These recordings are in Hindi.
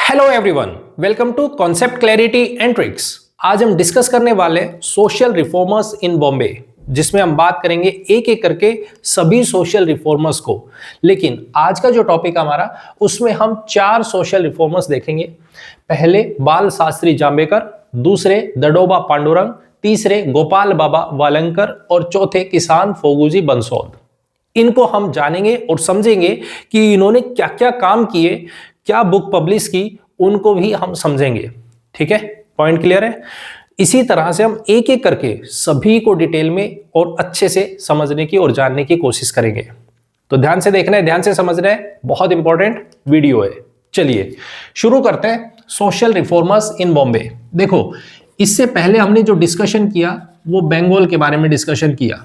Hello everyone, welcome to concept clarity and tricks. आज हम डिस्कस करने वाले सोशल रिफॉर्मर्स इन बॉम्बे, जिसमें हम बात करेंगे एक एक करके सभी सोशल रिफॉर्मर्स को। लेकिन आज का जो टॉपिक हमारा, उसमें हम 4 सोशल रिफॉर्मर्स देखेंगे। पहले बाल शास्त्री जांबेकर, दूसरे दडोबा पांडुरंग, तीसरे गोपाल बाबा वालंकर और चौथे किसान फोगूजी बंसोद। इनको हम जानेंगे और समझेंगे कि इन्होंने क्या क्या काम किए, क्या बुक पब्लिश की, उनको भी हम समझेंगे। ठीक है, पॉइंट क्लियर है। इसी तरह से हम एक एक करके सभी को डिटेल में और अच्छे से समझने की और जानने की कोशिश करेंगे। तो ध्यान से देखना है, ध्यान से समझना है, बहुत इंपॉर्टेंट वीडियो है। चलिए शुरू करते हैं। सोशल रिफॉर्मर्स इन बॉम्बे। देखो, इससे पहले हमने जो डिस्कशन किया वो बंगाल के बारे में डिस्कशन किया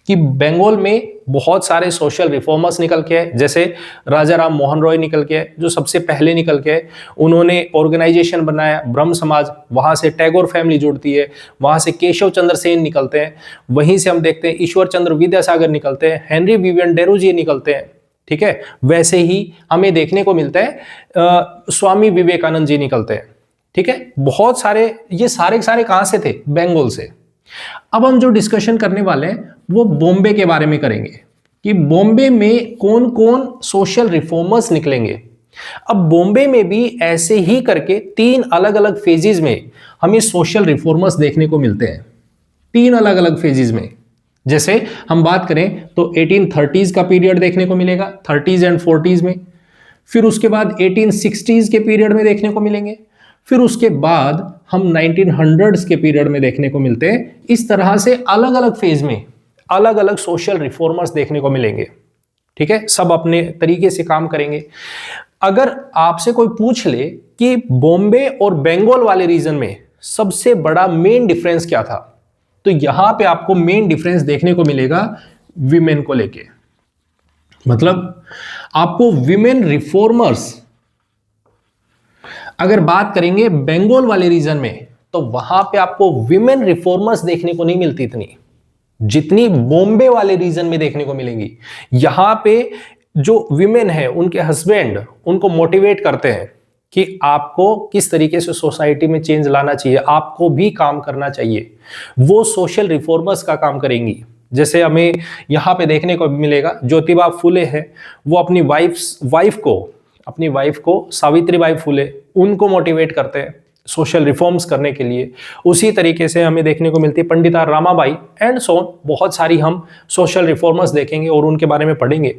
कि बंगाल में बहुत सारे सोशल रिफॉर्मर्स निकल के आए। जैसे राजा राम मोहन रॉय निकल के आए, जो सबसे पहले निकल के आए। उन्होंने ऑर्गेनाइजेशन बनाया ब्रह्म समाज, वहां से टैगोर फैमिली जुड़ती है, वहां से केशव चंद्र सेन निकलते हैं, वहीं से हम देखते हैं ईश्वर चंद्र विद्यासागर निकलते हैं, हेनरी विवियन डेरोजिए निकलते हैं। ठीक है, वैसे ही हमें देखने को मिलता है स्वामी विवेकानंद जी निकलते हैं। ठीक है, बहुत सारे, ये सारे के सारे कहां से थे? बंगाल से। अब हम जो डिस्कशन करने वाले हैं वो बॉम्बे के बारे में करेंगे कि बॉम्बे में कौन कौन सोशल रिफॉर्मर्स निकलेंगे। अब बॉम्बे में भी ऐसे ही करके 3 अलग अलग फेजेस में हमें सोशल रिफॉर्मर्स देखने को मिलते हैं। 3 अलग अलग फेजेस में। जैसे हम बात करें तो 1830s का पीरियड देखने को मिलेगा, 30s एंड 40s में। फिर उसके बाद 1860s के पीरियड में देखने को मिलेंगे। फिर उसके बाद हम 1900s के पीरियड में देखने को मिलते हैं। इस तरह से अलग अलग फेज में अलग अलग सोशल रिफॉर्मर्स देखने को मिलेंगे। ठीक है, सब अपने तरीके से काम करेंगे। अगर आपसे कोई पूछ ले कि बॉम्बे और बंगाल वाले रीजन में सबसे बड़ा मेन डिफरेंस क्या था, तो यहां पे आपको मेन डिफरेंस देखने को मिलेगा विमेन को लेके। मतलब आपको विमेन रिफॉर्मर्स अगर बात करेंगे बंगाल वाले रीजन में, तो वहां पे आपको विमेन रिफॉर्मर्स देखने को नहीं मिलती इतनी जितनी बॉम्बे वाले रीजन में देखने को मिलेंगी। यहां पे जो विमेन है, उनके हस्बैंड उनको मोटिवेट करते हैं कि आपको किस तरीके से सोसाइटी में चेंज लाना चाहिए, आपको भी काम करना चाहिए। वो सोशल रिफॉर्मर्स का काम करेंगी। जैसे हमें यहां पे देखने को मिलेगा ज्योतिबा फुले है, वो अपनी वाइफ को सावित्रीबाई फुले, उनको मोटिवेट करते हैं सोशल रिफॉर्म्स करने के लिए। उसी तरीके से हमें देखने को मिलती है Pandita Ramabai and so on. बहुत सारी हम सोशल रिफॉर्मर्स देखेंगे और उनके बारे में पढ़ेंगे।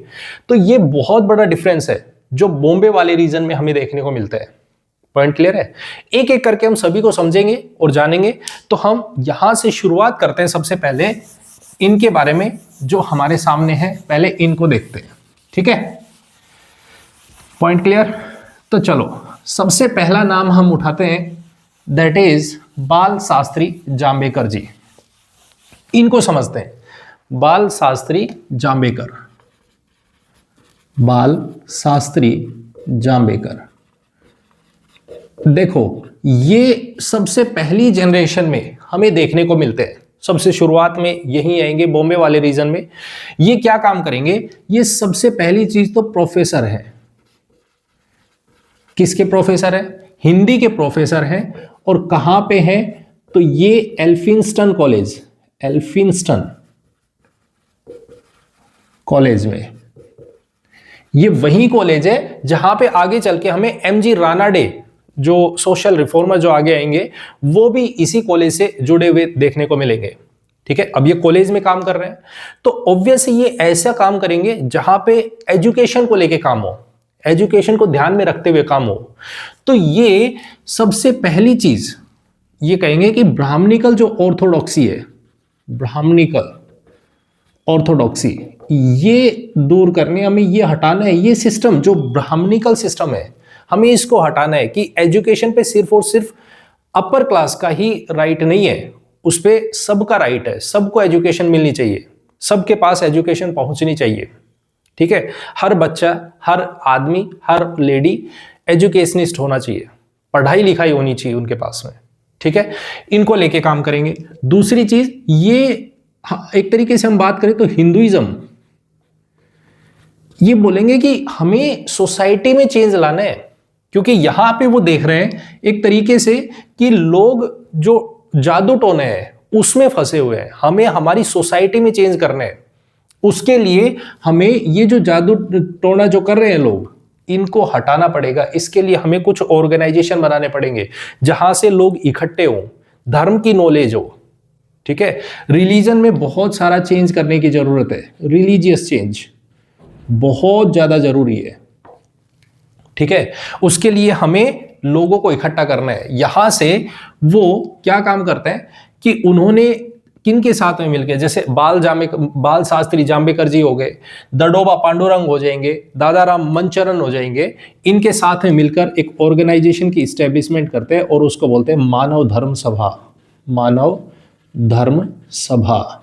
तो ये बहुत बड़ा डिफरेंस है जो बॉम्बे वाले रीजन में हमें देखने को मिलता है। पॉइंट क्लियर है? एक एक करके हम सभी को समझेंगे और जानेंगे। तो हम यहां से शुरुआत करते हैं। सबसे पहले इनके बारे में जो हमारे सामने है, पहले इनको देखते हैं। ठीक है, पॉइंट क्लियर? तो चलो, सबसे पहला नाम हम उठाते हैं, दैट इज बाल शास्त्री जांबेकर जी। इनको समझते हैं। बाल शास्त्री जांबेकर, बाल शास्त्री जांबेकर। देखो, ये सबसे पहली जनरेशन में हमें देखने को मिलते हैं। सबसे शुरुआत में यही आएंगे बॉम्बे वाले रीजन में। ये क्या काम करेंगे? ये सबसे पहली चीज तो प्रोफेसर है। किसके प्रोफेसर है? हिंदी के प्रोफेसर हैं। और कहां पे है? तो ये एल्फिंस्टन कॉलेज में। ये वही कॉलेज है जहां पे आगे चल के हमें एमजी रानाडे, जो सोशल रिफॉर्मर जो आगे आएंगे, वो भी इसी कॉलेज से जुड़े हुए देखने को मिलेंगे। ठीक है, अब ये कॉलेज में काम कर रहे हैं, तो ऑब्वियसली ये ऐसा काम करेंगे जहां पे एजुकेशन को लेके काम हो, एजुकेशन को ध्यान में रखते हुए काम हो। तो ये सबसे पहली चीज ये कहेंगे कि ब्राह्मणिकल जो ऑर्थोडॉक्सी है, ब्राह्मणिकल ऑर्थोडॉक्सी, ये दूर करने, हमें ये हटाना है। ये सिस्टम जो ब्राह्मणिकल सिस्टम है, हमें इसको हटाना है कि एजुकेशन पे सिर्फ और सिर्फ अपर क्लास का ही राइट नहीं है, उस पर सबका राइट है। सबको एजुकेशन मिलनी चाहिए, सबके पास एजुकेशन पहुंचनी चाहिए। ठीक है, हर बच्चा, हर आदमी, हर लेडी एजुकेशनिस्ट होना चाहिए, पढ़ाई लिखाई होनी चाहिए उनके पास में। ठीक है, इनको लेके काम करेंगे। दूसरी चीज, ये एक तरीके से हम बात करें तो हिंदुइज्म, ये बोलेंगे कि हमें सोसाइटी में चेंज लाना है। क्योंकि यहां पे वो देख रहे हैं एक तरीके से कि लोग जो जादू टोने हैं उसमें फंसे हुए हैं, हमें हमारी सोसाइटी में चेंज करने हैं। उसके लिए हमें ये जो जादू टोना जो कर रहे हैं लोग, इनको हटाना पड़ेगा। इसके लिए हमें कुछ ऑर्गेनाइजेशन बनाने पड़ेंगे जहां से लोग इकट्ठे हों, धर्म की नॉलेज हो। ठीक है, रिलीजन में बहुत सारा चेंज करने की जरूरत है, रिलीजियस चेंज बहुत ज्यादा जरूरी है। ठीक है, उसके लिए हमें लोगों को इकट्ठा करना है। यहां से वो क्या काम करते हैं कि उन्होंने किन के साथ में मिलकर, जैसे बाल शास्त्री जाम्बेकर जी हो गए, दडोबा पांडुरंग हो जाएंगे, दादाराम मंचरन हो जाएंगे, इनके साथ में मिलकर एक ऑर्गेनाइजेशन की इस्टेब्लिशमेंट करते हैं और उसको बोलते हैं मानव धर्म सभा। मानव धर्म सभा।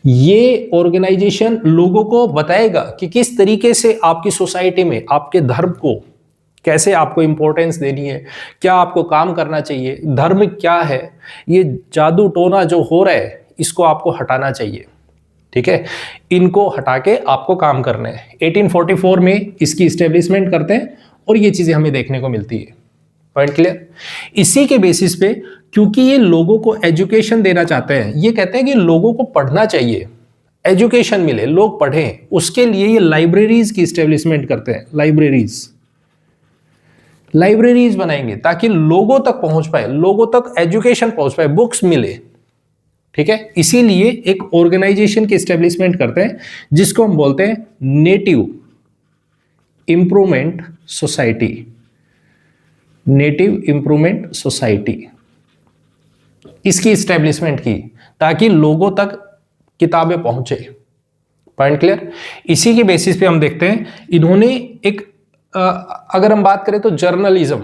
ये ऑर्गेनाइजेशन लोगों को बताएगा कि किस तरीके से आपकी सोसाइटी में आपके धर्म को कैसे आपको इंपॉर्टेंस देनी है, क्या आपको काम करना चाहिए, धर्म क्या है, ये जादू टोना जो हो रहा है इसको आपको हटाना चाहिए। ठीक है, इनको हटा के आपको काम करना है। 1844 में इसकी इस्टेब्लिशमेंट करते हैं और ये चीजें हमें देखने को मिलती है। Point clear? इसी के बेसिस पे, क्योंकि ये लोगों को एजुकेशन देना चाहते हैं, ये कहते हैं कि लोगों को पढ़ना चाहिए, एजुकेशन मिले, लोग पढ़ें, उसके लिए ये लाइब्रेरीज की इस्टेब्लिशमेंट करते हैं। लाइब्रेरीज बनाएंगे ताकि लोगों तक पहुंच पाए, लोगों तक एजुकेशन पहुंच पाए, बुक्स मिले। ठीक है, इसीलिए एक ऑर्गेनाइजेशन की इस्टेब्लिशमेंट करते हैं जिसको हम बोलते हैं native improvement society. Native improvement society, इसकी इस्टेब्लिशमेंट की ताकि लोगों तक किताबें पहुंचे। Point clear? इसी के बेसिस पे हम देखते हैं इन्होंने एक अगर हम बात करें तो जर्नलिज्म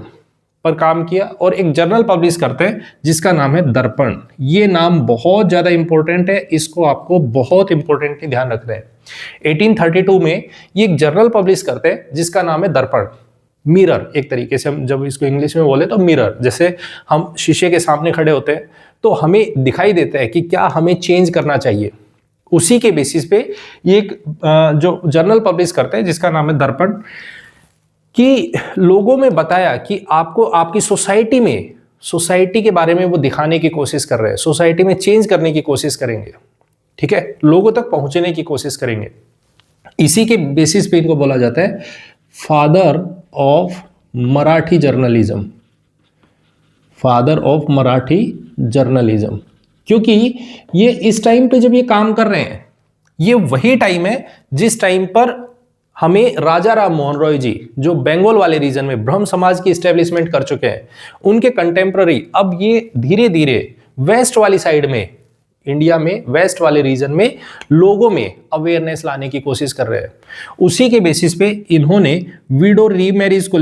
पर काम किया और एक जर्नल पब्लिश करते हैं जिसका नाम है दर्पण। ये नाम बहुत ज्यादा इंपॉर्टेंट है, इसको आपको बहुत इंपॉर्टेंटली ध्यान रखना है। 1832 में ये एक जर्नल पब्लिश करते हैं जिसका नाम है दर्पण। मिरर, एक तरीके से हम जब इसको इंग्लिश में बोले तो मिरर, जैसे हम शीशे के सामने खड़े होते हैं तो हमें दिखाई देता है कि क्या हमें चेंज करना चाहिए। उसी के बेसिस पे ये एक जो जर्नल पब्लिश करते हैं जिसका नाम है दर्पण, कि लोगों में बताया कि आपको आपकी सोसाइटी के बारे में वो दिखाने की कोशिश कर रहे हैं, सोसाइटी में चेंज करने की कोशिश करेंगे। ठीक है, लोगों तक पहुंचने की कोशिश करेंगे। इसी के बेसिस पे इनको बोला जाता है father of Marathi journalism. Father of Marathi journalism, क्योंकि ये इस टाइम पे जब ये काम कर रहे हैं, ये वही टाइम है जिस टाइम पर हमें राजा राम मोहन रॉय जी, जो बंगाल वाले रीजन में ब्रह्म समाज की एस्टेब्लिशमेंट कर चुके हैं, उनके कंटेम्प्ररी अब ये धीरे धीरे वेस्ट वाली साइड में, इंडिया में वेस्ट वाले रीजन में लोगों में अवेयरनेस लाने की कोशिश कर रहे हैं। उसी के बेसिस पे इन्होंने विडो रीमैरिज को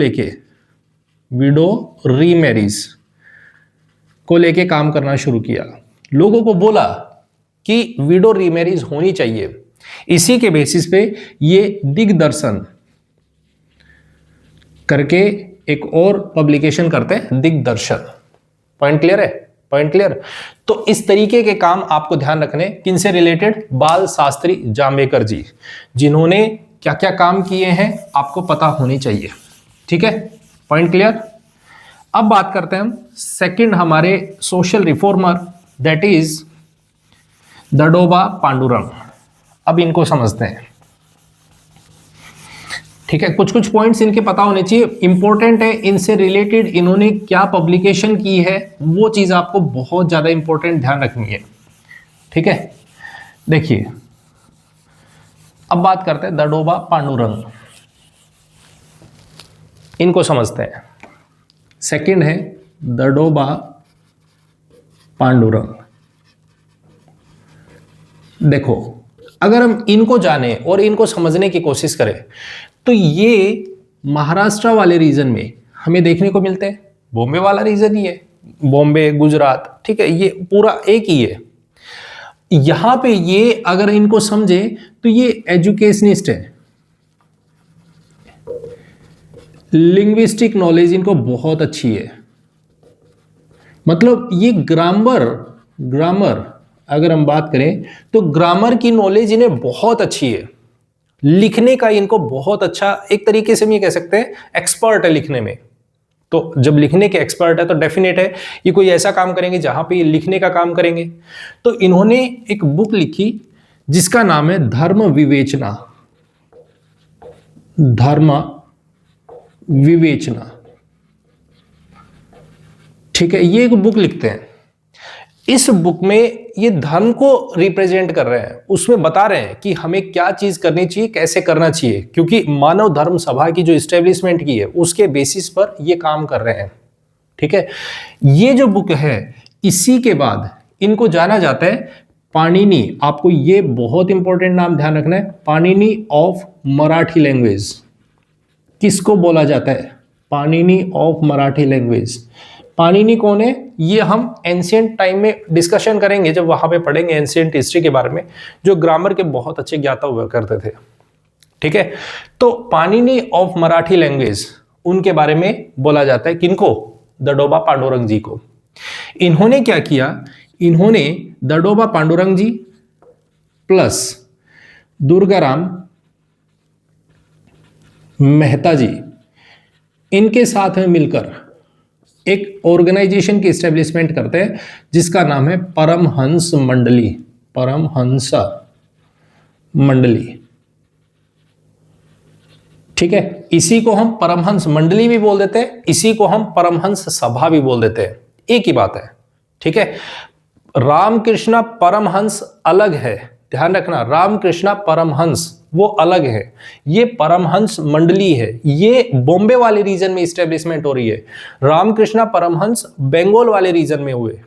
लेके काम करना शुरू किया। लोगों को बोला कि विडो रीमैरिज होनी चाहिए। इसी के बेसिस पे ये दिग्दर्शन करके एक और पब्लिकेशन करते हैं, दिग्दर्शन। पॉइंट क्लियर है? Point clear? तो इस तरीके के काम आपको ध्यान रखने, किनसे रिलेटेड? बाल शास्त्री जाम्बेकर जी, जिन्होंने क्या क्या काम किए हैं आपको पता होनी चाहिए। ठीक है, पॉइंट क्लियर? अब बात करते हैं हम सेकंड हमारे social reformer, that is Dadoba Pandurang. अब इनको समझते हैं। ठीक है, कुछ कुछ पॉइंट्स इनके पता होने चाहिए, इंपॉर्टेंट है। इनसे रिलेटेड इन्होंने क्या पब्लिकेशन की है वो चीज आपको बहुत ज्यादा इंपॉर्टेंट ध्यान रखनी है। ठीक है, देखिए अब बात करते हैं दडोबा पांडुरंग, इनको समझते हैं। सेकंड है दडोबा पांडुरंग। देखो, अगर हम इनको जाने और इनको समझने की कोशिश करें तो ये महाराष्ट्र वाले रीजन में हमें देखने को मिलते हैं। बॉम्बे वाला रीजन ही है, बॉम्बे, गुजरात, ठीक है, ये पूरा एक ही है। यहां पे ये अगर इनको समझे तो ये एजुकेशनिस्ट है, लिंग्विस्टिक नॉलेज इनको बहुत अच्छी है। मतलब ये ग्रामर अगर हम बात करें तो ग्रामर की नॉलेज इन्हें बहुत अच्छी है। लिखने का इनको बहुत अच्छा, एक तरीके से हम ये कह सकते हैं एक्सपर्ट है लिखने में। तो जब लिखने के एक्सपर्ट है तो डेफिनेट है ये कोई ऐसा काम करेंगे जहां पे ये लिखने का काम करेंगे। तो इन्होंने एक बुक लिखी जिसका नाम है धर्म विवेचना। धर्म विवेचना, ठीक है, ये एक बुक लिखते हैं। इस बुक में ये धर्म को रिप्रेजेंट कर रहे हैं, उसमें बता रहे हैं कि हमें क्या चीज करनी चाहिए, कैसे करना चाहिए, क्योंकि मानव धर्म सभा की जो इस्टेब्लिशमेंट की है उसके बेसिस पर ये काम कर रहे हैं। ठीक है, ये जो बुक है इसी के बाद इनको जाना जाता है पाणिनि। आपको ये बहुत इंपॉर्टेंट नाम ध्यान रखना है, पाणिनि ऑफ मराठी लैंग्वेज। किसको बोला जाता है? Panini of Marathi language. पाणिनि कौन है ये हम एंशिएंट टाइम में डिस्कशन करेंगे, जब वहां पे पढ़ेंगे एंशिएंट हिस्ट्री के बारे में, जो ग्रामर के बहुत अच्छे ज्ञाता हुआ करते थे। ठीक है, तो पाणिनि ऑफ मराठी लैंग्वेज उनके बारे में बोला जाता है। किनको? दडोबा पांडुरंग जी को। इन्होंने क्या किया? इन्होंने दडोबा पांडुरंग जी प्लस दुर्गाराम मेहता जी, इनके साथ में मिलकर एक ऑर्गेनाइजेशन की एस्टेब्लिशमेंट करते हैं जिसका नाम है परमहंस मंडली। परमहंस मंडली, ठीक है, इसी को हम परमहंस मंडली भी बोल देते हैं, इसी को हम परमहंस सभा भी बोल देते हैं, एक ही बात है। ठीक है, रामकृष्ण परमहंस अलग है, ध्यान रखना, रामकृष्ण परमहंस वो अलग है, ये परमहंस मंडली है, ये बॉम्बे वाले रीजन में इस्टेब्लिशमेंट हो रही है। रामकृष्ण परमहंस बंगाल वाले रीजन में हुए।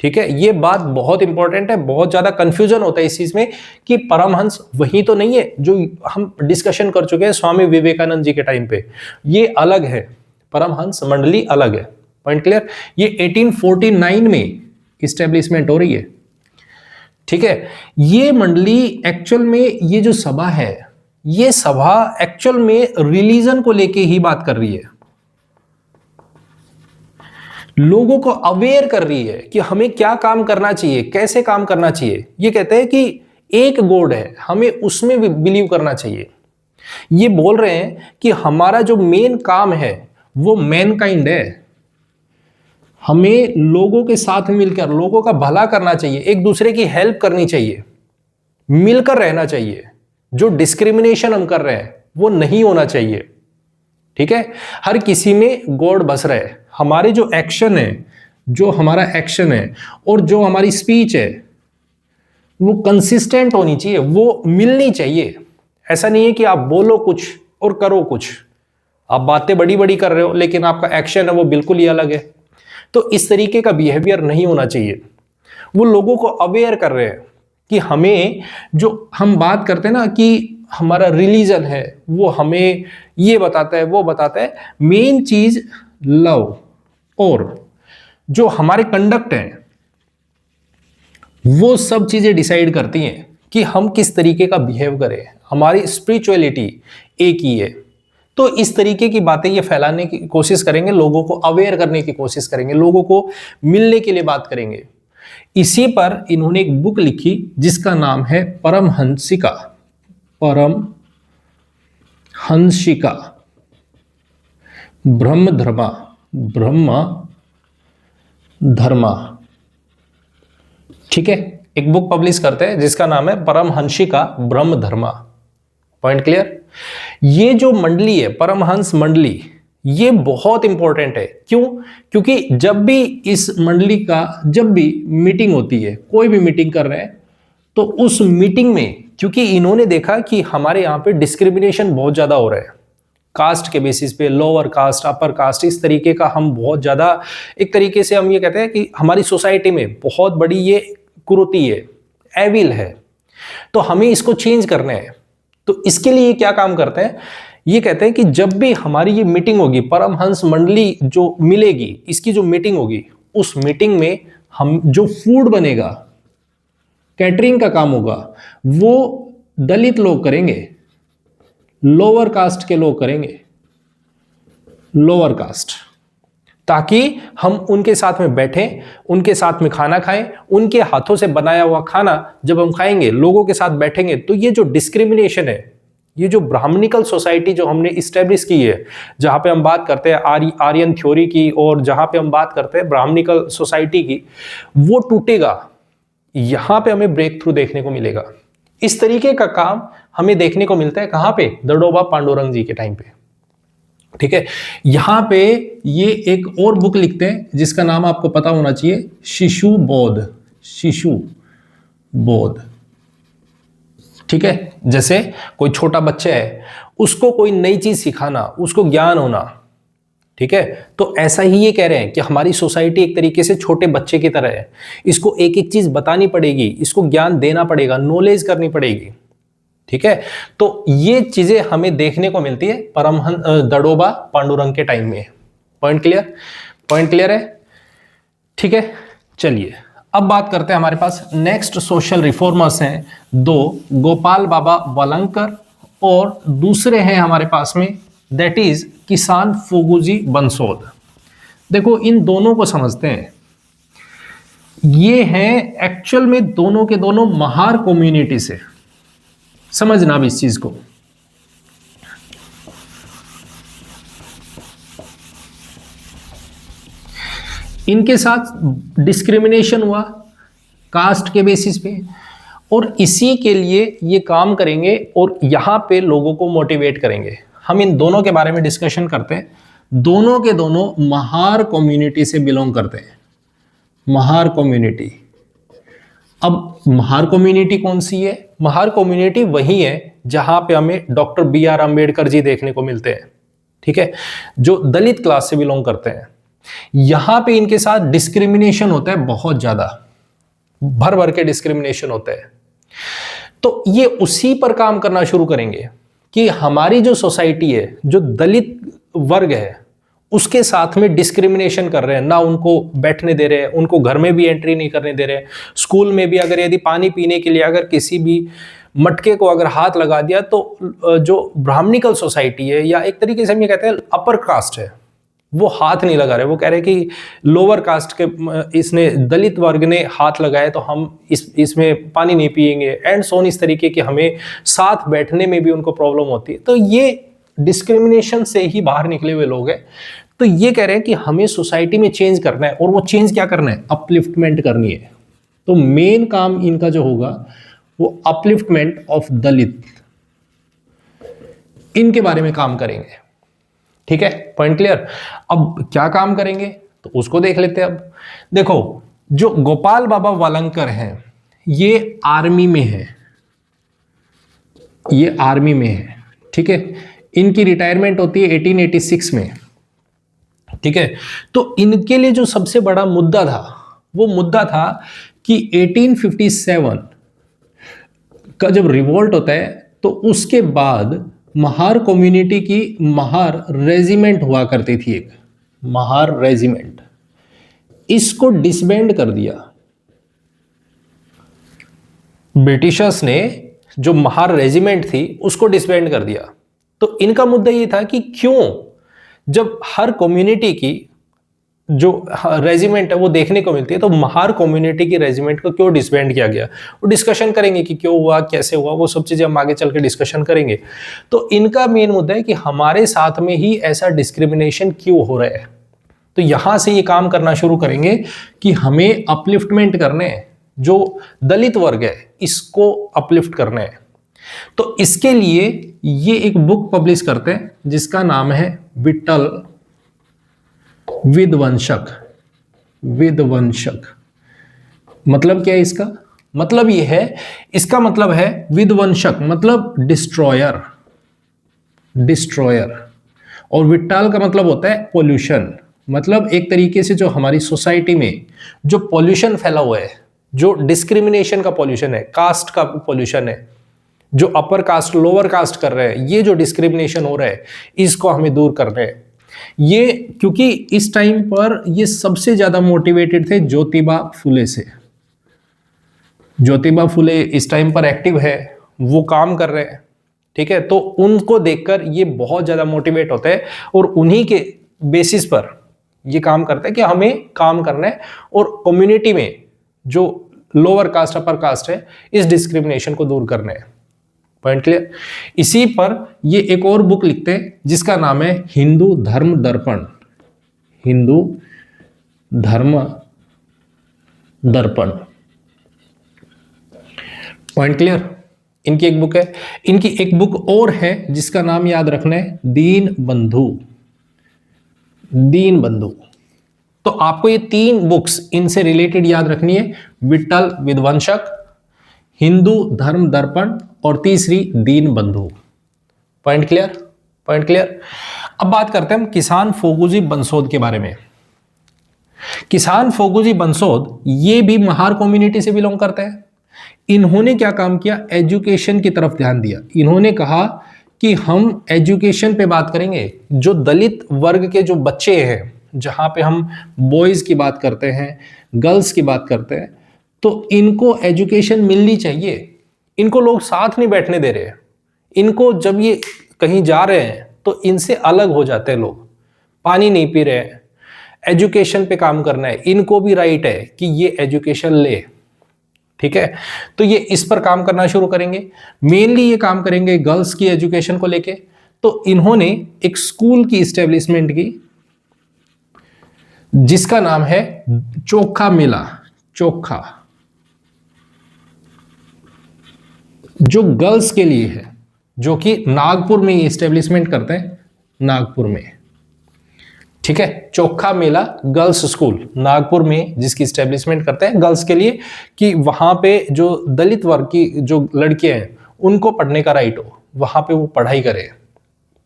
ठीक है, ये बात बहुत इंपॉर्टेंट है, बहुत ज्यादा कंफ्यूजन होता है इस चीज में कि परमहंस वही तो नहीं है जो हम डिस्कशन कर चुके हैं स्वामी विवेकानंद जी के टाइम पे, ये अलग है, परमहंस मंडली अलग है। Point clear? ये 1849 में इस्टेब्लिशमेंट हो रही है। ठीक है, ये मंडली एक्चुअल में, ये जो सभा है, ये सभा एक्चुअल में रिलीजन को लेके ही बात कर रही है, लोगों को अवेयर कर रही है कि हमें क्या काम करना चाहिए, कैसे काम करना चाहिए। ये कहते हैं कि एक गॉड है, हमें उसमें भी बिलीव करना चाहिए। ये बोल रहे हैं कि हमारा जो मेन काम है वो मैनकाइंड है, हमें लोगों के साथ मिलकर लोगों का भला करना चाहिए, एक दूसरे की हेल्प करनी चाहिए, मिलकर रहना चाहिए। जो डिस्क्रिमिनेशन हम कर रहे हैं वो नहीं होना चाहिए। ठीक है, हर किसी में गॉड बस रहे। हमारे जो एक्शन है, जो हमारा एक्शन है और जो हमारी स्पीच है वो कंसिस्टेंट होनी चाहिए, वो मिलनी चाहिए। ऐसा नहीं है कि आप बोलो कुछ और करो कुछ, आप बातें बड़ी बड़ी कर रहे हो लेकिन आपका एक्शन है वो बिल्कुल ही अलग है। तो इस तरीके का बिहेवियर नहीं होना चाहिए। वो लोगों को अवेयर कर रहे हैं कि हमें, जो हम बात करते हैं ना कि हमारा रिलीजन है वो हमें ये बताता है वो बताता है, मेन चीज लव और जो हमारे कंडक्ट हैं वो सब चीजें डिसाइड करती हैं कि हम किस तरीके का बिहेव करें। हमारी स्पिरिचुअलिटी एक ही है। तो इस तरीके की बातें ये फैलाने की कोशिश करेंगे, लोगों को अवेयर करने की कोशिश करेंगे, लोगों को मिलने के लिए बात करेंगे। इसी पर इन्होंने एक बुक लिखी जिसका नाम है परमहंसिका। परमहंसिका ब्रह्म धर्मा। ठीक है, एक बुक पब्लिश करते हैं जिसका नाम है परमहंसिका ब्रह्म धर्मा। Point clear? ये जो मंडली है परमहंस मंडली, ये बहुत इंपॉर्टेंट है। क्यों? क्योंकि जब भी इस मंडली का जब भी मीटिंग होती है, कोई भी मीटिंग कर रहे हैं, तो उस मीटिंग में, क्योंकि इन्होंने देखा कि हमारे यहाँ पे डिस्क्रिमिनेशन बहुत ज्यादा हो रहा है, कास्ट के बेसिस पे, लोअर कास्ट अपर कास्ट, इस तरीके का हम बहुत ज्यादा, एक तरीके से हम ये कहते हैं कि हमारी सोसाइटी में बहुत बड़ी ये कुरीति है, एविल है, तो हमें इसको चेंज करना है। तो इसके लिए क्या काम करते हैं? ये कहते हैं कि जब भी हमारी ये मीटिंग होगी, परमहंस मंडली जो मिलेगी, इसकी जो मीटिंग होगी, उस मीटिंग में हम जो फूड बनेगा, कैटरिंग का काम होगा, वो दलित लोग करेंगे, लोअर कास्ट के लोग करेंगे, लोअर कास्ट, ताकि हम उनके साथ में बैठें, उनके साथ में खाना खाएं, उनके हाथों से बनाया हुआ खाना जब हम खाएंगे, लोगों के साथ बैठेंगे, तो ये जो डिस्क्रिमिनेशन है ये जो ब्राह्मणिकल सोसाइटी जो हमने इस्टेब्लिश की है, जहाँ पे हम बात करते हैं आर्यन थ्योरी की और जहाँ पे हम बात करते हैं ब्राह्मणिकल सोसाइटी की, वो टूटेगा। यहाँ पे हमें ब्रेक थ्रू देखने को मिलेगा। इस तरीके का काम हमें देखने को मिलता है कहाँ पे? दड़ोबा पांडुरंग जी के टाइम पे। ठीक है, यहां पे ये एक और बुक लिखते हैं जिसका नाम आपको पता होना चाहिए, शिशु बोध। शिशु बोध। ठीक है, जैसे कोई छोटा बच्चा है, उसको कोई नई चीज सिखाना, उसको ज्ञान होना। ठीक है, तो ऐसा ही ये कह रहे हैं कि हमारी सोसाइटी एक तरीके से छोटे बच्चे की तरह है। इसको एक एक चीज बतानी पड़ेगी, इसको ज्ञान देना पड़ेगा, नॉलेज करनी पड़ेगी। ठीक है, तो ये चीजें हमें देखने को मिलती है परमहंस दड़ोबा पांडुरंग के टाइम में। Point clear? पॉइंट क्लियर है? ठीक है, चलिए अब बात करते हैं। हमारे पास नेक्स्ट सोशल रिफॉर्मर्स हैं दो, गोपाल बाबा वालंकर और दूसरे हैं हमारे पास में, दैट इज किसान फूगूजी बंसोद। देखो इन दोनों को समझते हैं। ये हैं एक्चुअल में दोनों के दोनों महार कम्युनिटी से। समझना भी इस चीज को। इनके साथ डिस्क्रिमिनेशन हुआ कास्ट के बेसिस पे, और इसी के लिए ये काम करेंगे और यहां पे लोगों को मोटिवेट करेंगे। हम इन दोनों के बारे में डिस्कशन करते हैं। दोनों के दोनों महार कम्युनिटी से बिलोंग करते हैं। महार कम्युनिटी। अब महार कम्युनिटी कौन सी है? महार कम्युनिटी वही है जहां पे हमें डॉक्टर BR अम्बेडकर जी देखने को मिलते हैं। ठीक है, जो दलित क्लास से बिलोंग करते हैं। यहां पे इनके साथ डिस्क्रिमिनेशन होता है, बहुत ज्यादा भर भर के डिस्क्रिमिनेशन होता है। तो ये उसी पर काम करना शुरू करेंगे कि हमारी जो सोसाइटी है, जो दलित वर्ग है, उसके साथ में डिस्क्रिमिनेशन कर रहे हैं। ना उनको बैठने दे रहे हैं, उनको घर में भी एंट्री नहीं करने दे रहे हैं। स्कूल में भी अगर यदि पानी पीने के लिए अगर किसी भी मटके को अगर हाथ लगा दिया तो जो ब्राह्मणिकल सोसाइटी है, या एक तरीके से हम ये कहते हैं अपर कास्ट है, वो हाथ नहीं लगा रहे। वो कह रहे हैं कि लोअर कास्ट के इसने दलित वर्ग ने हाथ लगाया तो हम इसमें पानी नहीं पिएंगे, एंड सोन। इस तरीके के हमें साथ बैठने में भी उनको प्रॉब्लम होती है। तो ये डिस्क्रिमिनेशन से ही बाहर निकले हुए लोग हैं। तो ये कह रहे हैं कि हमें सोसाइटी में चेंज करना है, और वो चेंज क्या करना है? अपलिफ्टमेंट करनी है। तो मेन काम इनका जो होगा वो अपलिफ्टमेंट ऑफ दलित, इनके बारे में काम करेंगे। ठीक है, पॉइंट क्लियर? अब क्या काम करेंगे तो उसको देख लेते हैं। अब देखो, जो गोपाल बाबा वालंकर हैं, ये आर्मी में है। ये आर्मी में है। ठीक है, इनकी रिटायरमेंट होती है 1886 में। ठीक है, तो इनके लिए जो सबसे बड़ा मुद्दा था, वो मुद्दा था कि 1857 का जब रिवोल्ट होता है, तो उसके बाद महार कम्युनिटी की महार रेजिमेंट हुआ करती थी, एक महार रेजिमेंट, इसको डिसबैंड कर दिया ब्रिटिशर्स ने। जो महार रेजिमेंट थी उसको डिसबैंड कर दिया। तो इनका मुद्दा ये था कि क्यों, जब हर कम्युनिटी की जो रेजिमेंट है वो देखने को मिलती है, तो महार कम्युनिटी की रेजिमेंट को क्यों डिसबैंड किया गया? वो डिस्कशन करेंगे कि क्यों हुआ, कैसे हुआ, वो सब चीजें हम आगे चल के डिस्कशन करेंगे। तो इनका मेन मुद्दा है कि हमारे साथ में ही ऐसा डिस्क्रिमिनेशन क्यों हो रहा है। तो यहां से ये काम करना शुरू करेंगे कि हमें अपलिफ्टमेंट करने हैं, जो दलित वर्ग है इसको अपलिफ्ट करना है। तो इसके लिए ये एक बुक पब्लिश करते हैं जिसका नाम है विट्ठल विध्वंसक। विध्वंसक मतलब क्या है इसका? मतलब ये है, इसका मतलब है विध्वंसक मतलब डिस्ट्रॉयर। डिस्ट्रॉयर। और विट्ठाल का मतलब होता है पोल्यूशन। मतलब एक तरीके से जो हमारी सोसाइटी में जो पोल्यूशन फैला हुआ है, जो डिस्क्रिमिनेशन का पोल्यूशन है, कास्ट का पोल्यूशन है, जो अपर कास्ट लोअर कास्ट कर रहे हैं, ये जो डिस्क्रिमिनेशन हो रहा है, इसको हमें दूर करना है। ये क्योंकि इस टाइम पर ये सबसे ज्यादा मोटिवेटेड थे ज्योतिबा फुले से। ज्योतिबा फुले इस टाइम पर एक्टिव है, वो काम कर रहे हैं। ठीक है, तो उनको देखकर ये बहुत ज्यादा मोटिवेट होते हैं और उन्हीं के बेसिस पर ये काम करते हैं कि हमें काम करना है और कम्युनिटी में जो लोअर कास्ट अपर कास्ट है, इस डिस्क्रिमिनेशन को दूर करना है। Point clear. इसी पर ये एक और बुक लिखते हैं जिसका नाम है हिंदू धर्म दर्पण, हिंदू धर्म दर्पण। Point clear. इनकी एक बुक है। इनकी एक बुक और है जिसका नाम याद रखना है दीन बंधु, दीन बंधु। तो आपको ये 3 बुक्स इनसे रिलेटेड याद रखनी है, विट्ठल विध्वंसक, हिंदू धर्म दर्पण और तीसरी दीन बंधु। Point clear, point clear. अब बात करते हैं हम किसान फोगुजी बंसोद के बारे में। किसान फोगुजी बंसोद ये भी महार कम्युनिटी से बिलोंग करते हैं। इन्होंने क्या काम किया, एजुकेशन की तरफ ध्यान दिया। इन्होंने कहा कि हम एजुकेशन पे बात करेंगे, जो दलित वर्ग के जो बच्चे हैं, जहां पे हम बॉयज की बात करते हैं, गर्ल्स की बात करते हैं, तो इनको एजुकेशन मिलनी चाहिए। इनको लोग साथ नहीं बैठने दे रहे हैं। इनको जब ये कहीं जा रहे हैं तो इनसे अलग हो जाते हैं लोग, पानी नहीं पी रहे हैं, एजुकेशन पे काम करना है, इनको भी राइट है कि ये एजुकेशन ले। ठीक है, तो ये इस पर काम करना शुरू करेंगे। मेनली ये काम करेंगे गर्ल्स की एजुकेशन को लेके। तो इन्होंने एक स्कूल की इस्टेब्लिशमेंट की जिसका नाम है चोखा मेला, चोखा, जो गर्ल्स के लिए है, जो कि नागपुर में ये इस्टेब्लिशमेंट करते हैं, नागपुर में। ठीक है, चोखा मेला गर्ल्स स्कूल नागपुर में जिसकी इस्टेब्लिशमेंट करते हैं गर्ल्स के लिए, कि वहां पे जो दलित वर्ग की जो लड़कियां हैं उनको पढ़ने का राइट हो, वहां पे वो पढ़ाई करें।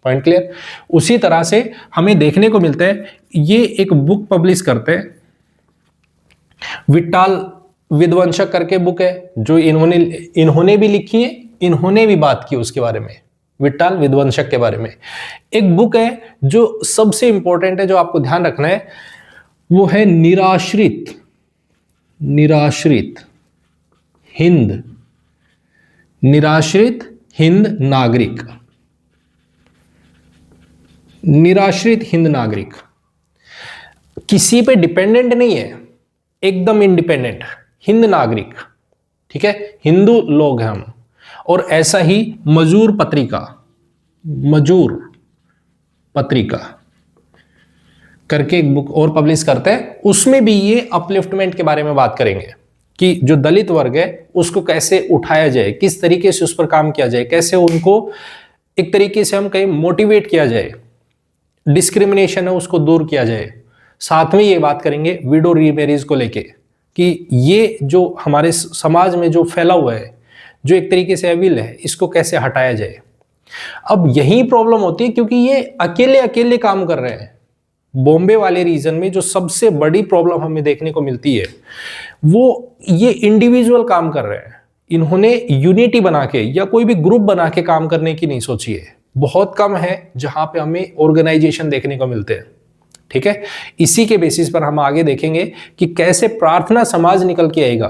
Point clear. उसी तरह से हमें देखने को मिलता है, ये एक बुक पब्लिश करते हैं, विट्ठल विध्वंसक करके बुक है, जो इन्होंने भी लिखी है, इन्होंने भी बात की उसके बारे में, विट्ठल विध्वंसक के बारे में। एक बुक है जो सबसे इंपॉर्टेंट है, जो आपको ध्यान रखना है, वो है निराश्रित, निराश्रित हिंद, निराश्रित हिंद नागरिक, निराश्रित हिंद नागरिक। किसी पे डिपेंडेंट नहीं है, एकदम इंडिपेंडेंट हिंद नागरिक। ठीक है, हिंदू लोग हैं हम। और ऐसा ही मजूर पत्रिका, मजूर पत्रिका करके एक बुक और पब्लिश करते हैं। उसमें भी ये अपलिफ्टमेंट के बारे में बात करेंगे कि जो दलित वर्ग है उसको कैसे उठाया जाए, किस तरीके से उस पर काम किया जाए, कैसे उनको एक तरीके से हम कहीं मोटिवेट किया जाए, डिस्क्रिमिनेशन है उसको दूर किया जाए। साथ में ये बात करेंगे विडो रीमैरिज को लेके, कि ये जो हमारे समाज में जो फैला हुआ है, जो एक तरीके से अविल है, इसको कैसे हटाया जाए। अब यही प्रॉब्लम होती है क्योंकि ये अकेले अकेले काम कर रहे हैं। बॉम्बे वाले रीजन में जो सबसे बड़ी प्रॉब्लम हमें देखने को मिलती है, वो ये इंडिविजुअल काम कर रहे हैं। इन्होंने यूनिटी बना के या कोई भी ग्रुप बना के काम करने की नहीं सोची है। बहुत कम है जहां पे हमें ऑर्गेनाइजेशन देखने को मिलते हैं। ठीक है, इसी के बेसिस पर हम आगे देखेंगे कि कैसे प्रार्थना समाज निकल के आएगा,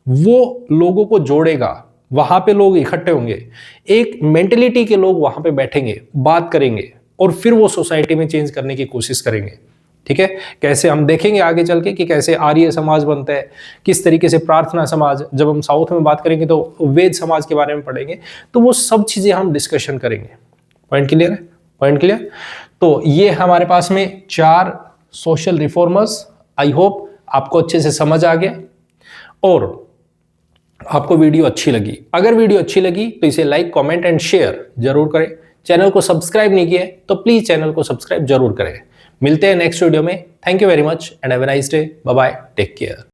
वो लोगों को जोड़ेगा, वहां पे लोग इकट्ठे होंगे, एक मेंटेलिटी के लोग वहां पे बैठेंगे, बात करेंगे और फिर वो सोसाइटी में चेंज करने की कोशिश करेंगे। ठीक है, कैसे हम देखेंगे आगे चल के कि कैसे आर्य समाज बनता है, किस तरीके से प्रार्थना समाज, जब हम साउथ में बात करेंगे तो वेद समाज के बारे में पढ़ेंगे, तो वो सब चीजें हम डिस्कशन करेंगे। पॉइंट क्लियर है, पॉइंट क्लियर। तो ये हमारे पास में 4 सोशल रिफॉर्मर्स। आई होप आपको अच्छे से समझ आ गया और आपको वीडियो अच्छी लगी। अगर वीडियो अच्छी लगी तो इसे लाइक, कमेंट एंड शेयर जरूर करें। चैनल को सब्सक्राइब नहीं किया तो प्लीज चैनल को सब्सक्राइब जरूर करें। मिलते हैं नेक्स्ट वीडियो में। Thank you very much and have a nice day. Bye bye, take care.